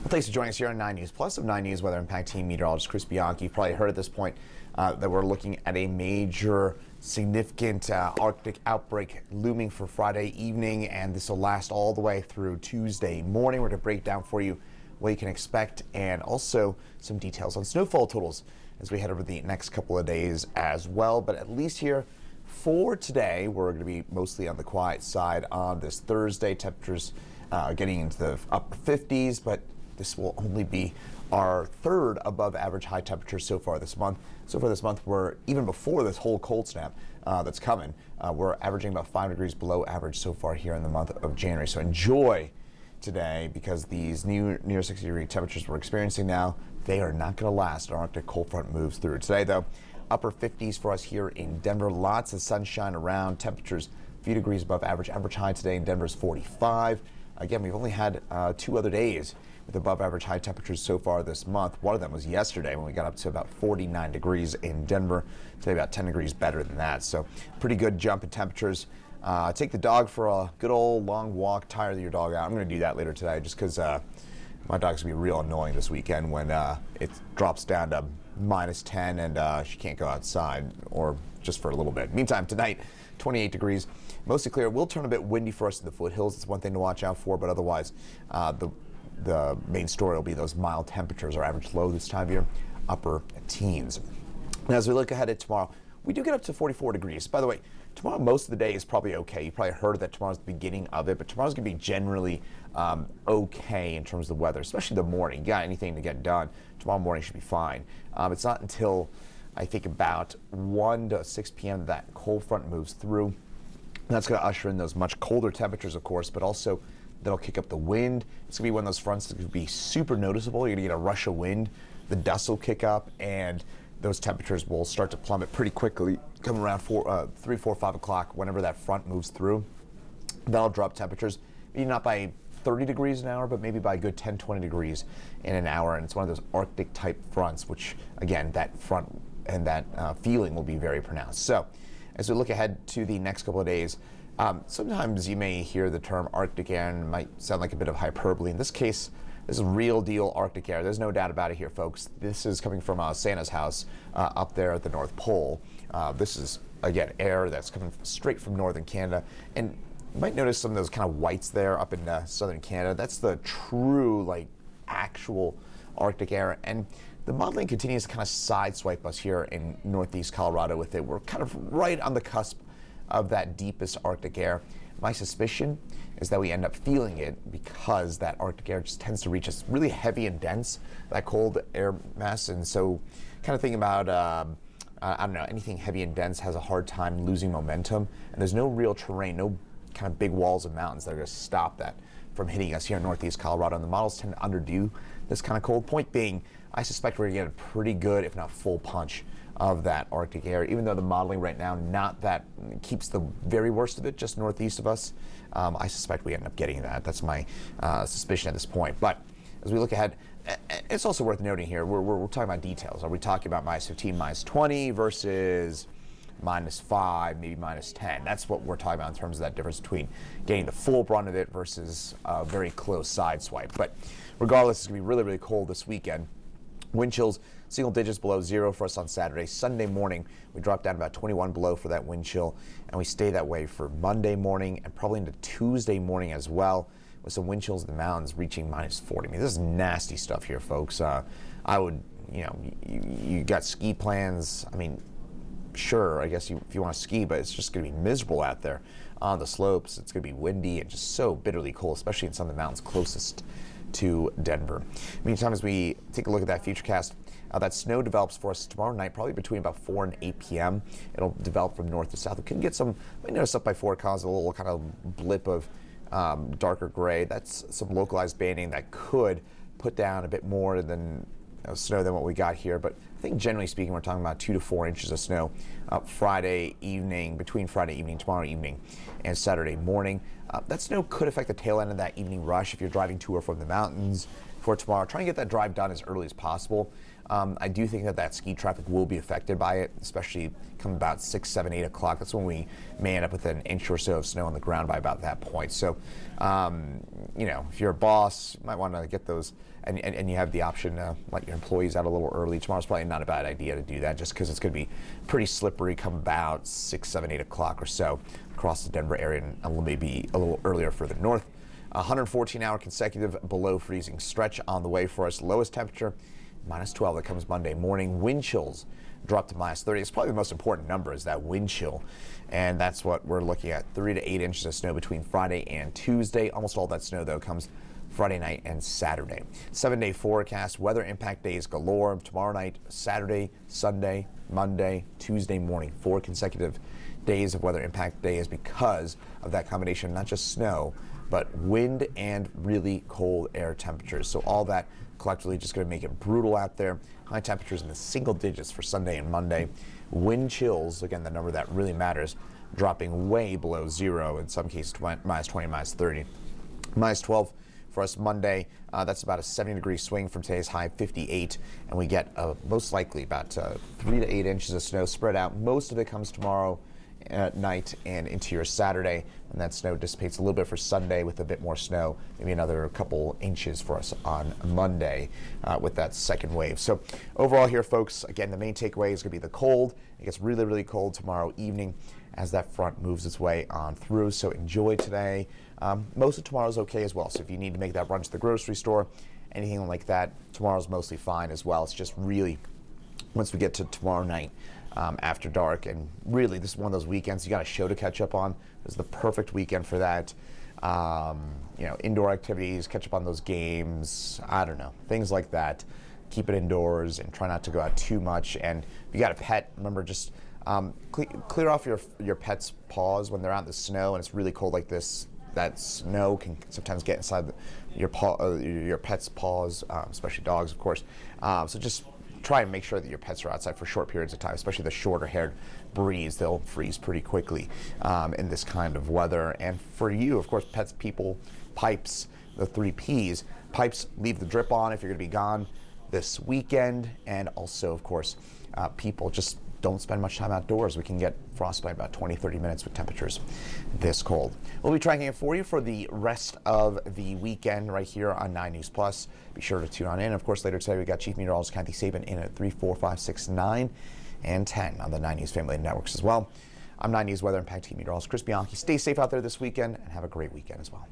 Well, thanks for joining us here on 9 News Plus of 9 News Weather Impact Team meteorologist Chris Bianchi. You've probably heard at this point that we're looking at a major, significant Arctic outbreak looming for Friday evening, and this will last all the way through Tuesday morning. We're going to break down for you what you can expect and also some details on snowfall totals as we head over the next couple of days as well. But at least here for today, we're going to be mostly on the quiet side on this Thursday. Temperatures getting into the upper 50s, but this will only be our third above average high temperature so far this month. So far this month, we're even before this whole cold snap that's coming, we're averaging about 5 degrees below average so far here in the month of January. So enjoy today, because these near 60-degree temperatures we're experiencing now, they are not going to last. Our Arctic cold front moves through. Today, though, upper 50s for us here in Denver. Lots of sunshine around. Temperatures a few degrees above average. Average high today in Denver is 45. Again, we've only had 2 other days with above average high temperatures so far this month. One of them was yesterday when we got up to about 49 degrees in Denver. Today about 10 degrees better than that. So pretty good jump in temperatures. Take the dog for a good old long walk, tire your dog out. I'm going to do that later today just because my dog's going to be real annoying this weekend when it drops down to -10 and she can't go outside, or just for a little bit. Meantime, tonight, 28 degrees. Mostly clear. It will turn a bit windy for us in the foothills. It's one thing to watch out for, but otherwise the main story will be those mild temperatures. Our average low this time of year, upper teens. Now, as we look ahead at tomorrow, we do get up to 44 degrees. By the way, tomorrow most of the day is probably okay. You probably heard that tomorrow's the beginning of it, but tomorrow's going to be generally okay in terms of the weather, especially the morning. You got anything to get done, tomorrow morning should be fine. It's not until I think about 1 to 6 p.m. that cold front moves through. That's going to usher in those much colder temperatures, of course, but also that'll kick up the wind. It's going to be one of those fronts that's going to be super noticeable. You're going to get a rush of wind. The dust will kick up, and those temperatures will start to plummet pretty quickly, come around 3, 4, 5 o'clock whenever that front moves through. That'll drop temperatures, maybe not by 30 degrees an hour, but maybe by a good 10, 20 degrees in an hour. And it's one of those Arctic type fronts, which, again, that front and that feeling will be very pronounced. So as we look ahead to the next couple of days, sometimes you may hear the term Arctic air and it might sound like a bit of hyperbole. In this case, this is real deal Arctic air. There's no doubt about it here, folks. This is coming from Santa's house up there at the North Pole. This is, again, air that's coming straight from northern Canada. And you might notice some of those kind of whites there up in southern Canada. That's the true, like, actual Arctic air. And the modeling continues to kind of sideswipe us here in northeast Colorado with it. We're kind of right on the cusp of that deepest Arctic air. My suspicion is that we end up feeling it because that Arctic air just tends to reach us really heavy and dense, that cold air mass. And so kind of thinking about, I don't know, anything heavy and dense has a hard time losing momentum. And there's no real terrain, no kind of big walls of mountains that are going to stop that from hitting us here in northeast Colorado. And the models tend to underdo this kind of cold. Point being, I suspect we're going to get a pretty good, if not full punch of that Arctic air, even though the modeling right now, not that keeps the very worst of it, just northeast of us. I suspect we end up getting that. That's my suspicion at this point. But as we look ahead, it's also worth noting here, we're talking about details. Are we talking about -15, -20 versus -5, maybe -10? That's what we're talking about in terms of that difference between getting the full brunt of it versus a very close side swipe. But regardless, it's going to be really, really cold this weekend. Wind chills, single digits below 0 for us on Saturday. Sunday morning, we drop down about 21 below for that wind chill, and we stay that way for Monday morning and probably into Tuesday morning as well, with some wind chills in the mountains reaching -40. I mean, this is nasty stuff here, folks. I would, you got ski plans. I mean, sure, I guess if you want to ski, but it's just going to be miserable out there on the slopes. It's going to be windy and just so bitterly cold, especially in some of the mountains closest to Denver. Meantime, as we take a look at that futurecast, that snow develops for us tomorrow night, probably between about 4 and 8 p.m. It'll develop from north to south. We can get some, might notice up by 4, cause a little kind of blip of darker gray. That's some localized banding that could put down a bit more than snow than what we got here. But I think generally speaking, we're talking about 2 to 4 inches of snow Friday evening, between Friday evening, tomorrow evening, and Saturday morning. That snow could affect the tail end of that evening rush if you're driving to or from the mountains for tomorrow. Try and get that drive done as early as possible. I do think that ski traffic will be affected by it, especially come about 6, 7, 8 o'clock. That's when we may end up with an inch or so of snow on the ground by about that point. So, if you're a boss, you might want to get those and you have the option to let your employees out a little early. Tomorrow's probably not a bad idea to do that, just because it's going to be pretty slippery come about 6, 7, 8 o'clock or so across the Denver area, and maybe a little earlier further north. 114-hour consecutive below freezing stretch on the way for us. Lowest temperature, -12. That comes Monday morning. Wind chills drop to -30. It's probably the most important number, is that wind chill. And that's what we're looking at, 3 to 8 inches of snow between Friday and Tuesday. Almost all that snow, though, comes Friday night and Saturday. 7-day forecast, weather impact days galore. Tomorrow night, Saturday, Sunday, Monday, Tuesday morning. 4 consecutive days of weather impact days because of that combination, not just snow, but wind and really cold air temperatures. So all that collectively just going to make it brutal out there. High temperatures in the single digits for Sunday and Monday. Wind chills, again, the number that really matters, dropping way below zero, in some cases -20, -30. -12 for us Monday. That's about a 70-degree swing from today's high 58, and we get most likely about 3 to 8 inches of snow spread out. Most of it comes tomorrow at night and into your Saturday, and that snow dissipates a little bit for Sunday with a bit more snow, maybe another couple inches for us on Monday with that second wave. So overall here, folks, again, the main takeaway is going to be the cold. It gets really, really cold tomorrow evening as that front moves its way on through. So enjoy today. Most of tomorrow's okay as well. So if you need to make that run to the grocery store, anything like that, tomorrow's mostly fine as well. It's just really, once we get to tomorrow night, after dark, and really this is one of those weekends you got a show to catch up on. This is the perfect weekend for that. Indoor activities, catch up on those games, I don't know, things like that. Keep it indoors and try not to go out too much. And if you got a pet, remember, just clear off your pet's paws when they're out in the snow and it's really cold like this. That snow can sometimes get inside your pet's paws, especially dogs, of course. So just try and make sure that your pets are outside for short periods of time, especially the shorter-haired breeds. They'll freeze pretty quickly in this kind of weather. And for you, of course, pets, people, pipes, the 3 Ps. Pipes, leave the drip on if you're going to be gone this weekend. And also, of course, people, just don't spend much time outdoors. We can get frostbite about 20, 30 minutes with temperatures this cold. We'll be tracking it for you for the rest of the weekend right here on 9 News Plus. Be sure to tune on in. Of course, later today, we got Chief Meteorologist Kathy Sabin in at 3, 4, 5, 6, 9, and 10 on the 9 News family networks as well. I'm 9 News Weather Impact Team Meteorologist Chris Bianchi. Stay safe out there this weekend and have a great weekend as well.